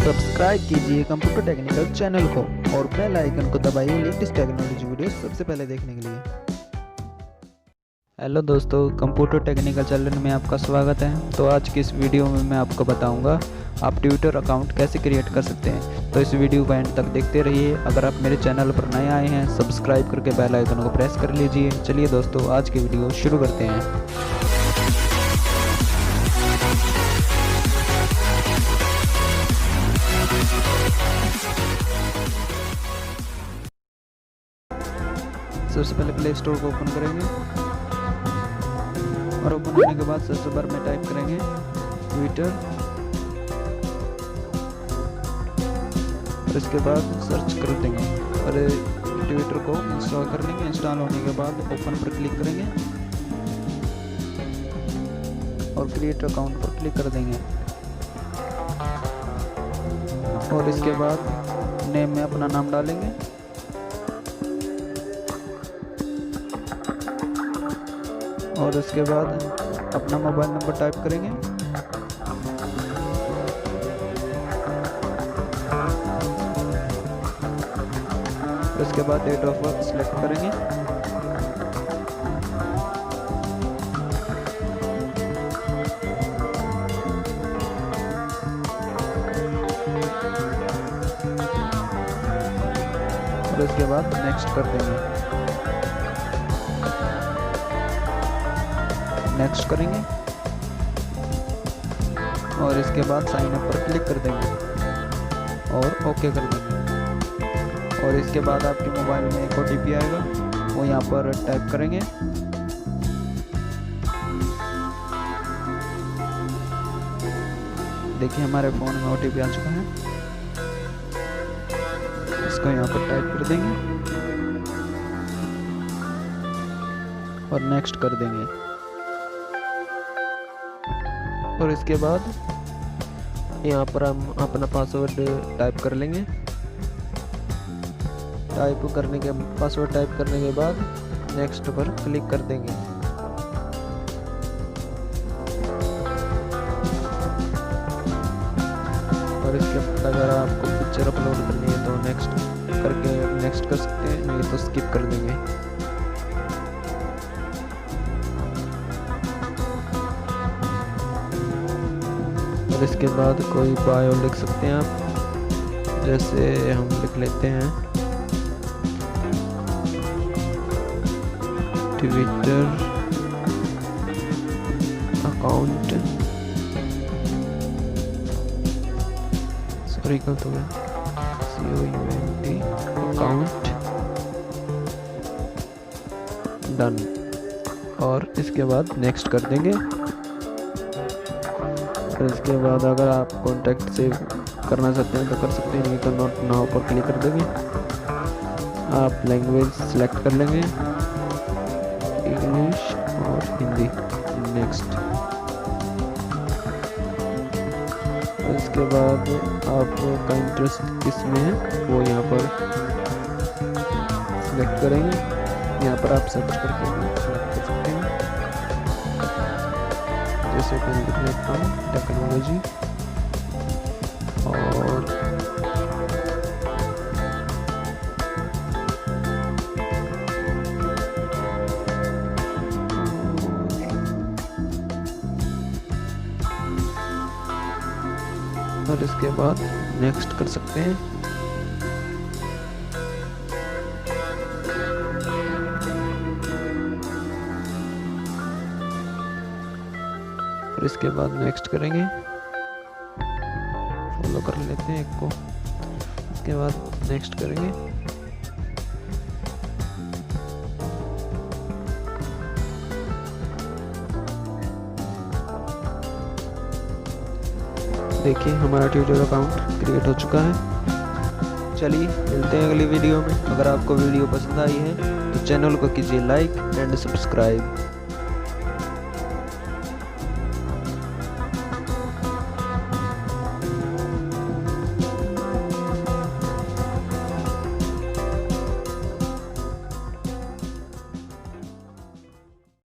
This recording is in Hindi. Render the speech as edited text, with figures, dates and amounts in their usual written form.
सब्सक्राइब कीजिए कंप्यूटर टेक्निकल चैनल को और बेल आइकन को दबाइए लेटेस्ट टेक्नोलॉजी वीडियो सबसे पहले देखने के लिए। हेलो दोस्तों, कंप्यूटर टेक्निकल चैनल में आपका स्वागत है। तो आज की इस वीडियो में मैं आपको बताऊंगा आप ट्विटर अकाउंट कैसे क्रिएट कर सकते हैं। तो इस वीडियो को एंड तक देखते रहिए। अगर आप मेरे चैनल पर नए आए हैं सब्सक्राइब करके बेल आइकन को प्रेस कर लीजिए। चलिए दोस्तों, आज की वीडियो शुरू करते हैं। सबसे पहले प्ले स्टोर को ओपन करेंगे और ओपन होने के बाद सर्च बार में टाइप करेंगे ट्विटर और इसके बाद सर्च कर देंगे और ट्विटर को इंस्टॉल कर लेंगे। इंस्टॉल होने के बाद ओपन पर क्लिक करेंगे और क्रिएट अकाउंट पर क्लिक कर देंगे और इसके बाद नेम में अपना नाम डालेंगे और उसके बाद अपना मोबाइल नंबर टाइप करेंगे उसके बाद डेट ऑफ बर्थ सिलेक्ट करेंगे और उसके बाद नेक्स्ट कर देंगे। नेक्स्ट करेंगे और इसके बाद साइन अप पर क्लिक कर देंगे और ओके कर देंगे और इसके बाद आपके मोबाइल में एक OTP आएगा, वो यहाँ पर टाइप करेंगे। देखिए हमारे फ़ोन में OTP आ चुका है, इसको यहाँ पर टाइप कर देंगे और नेक्स्ट कर देंगे और इसके बाद यहाँ पर हम अपना पासवर्ड टाइप कर लेंगे। पासवर्ड टाइप करने के बाद नेक्स्ट पर क्लिक कर देंगे और इसके बाद अगर आपको पिक्चर अपलोड करनी है तो नेक्स्ट कर सकते हैं, नहीं तो स्किप कर देंगे। और इसके बाद कोई बायो लिख सकते हैं आप, जैसे हम लिख लेते हैं ट्विटर अकाउंट, सॉरी गलत हो गया, COUNT अकाउंट डन और इसके बाद नेक्स्ट कर देंगे। और इसके बाद अगर आप कॉन्टैक्ट सेव करना चाहते हैं तो कर सकते हैं, नहीं तो नॉट नाउ पर क्लिक कर देंगे। आप लैंग्वेज सेलेक्ट कर लेंगे, इंग्लिश और हिंदी। नेक्स्ट। और इसके बाद आपका इंटरेस्ट किस में है वो यहाँ पर सेलेक्ट करेंगे। यहाँ पर आप सर्च करके सेलेक्ट कर सकते हैं, जैसे कि लिख लेता हूँ टेक्नोलॉजी और इसके बाद नेक्स्ट कर सकते हैं। और इसके बाद नेक्स्ट करेंगे, फॉलो कर लेते हैं एक को, इसके बाद नेक्स्ट करेंगे। देखिए हमारा ट्विटर अकाउंट क्रिएट हो चुका है। चलिए मिलते हैं अगली वीडियो में। अगर आपको वीडियो पसंद आई है तो चैनल को कीजिए लाइक एंड सब्सक्राइब।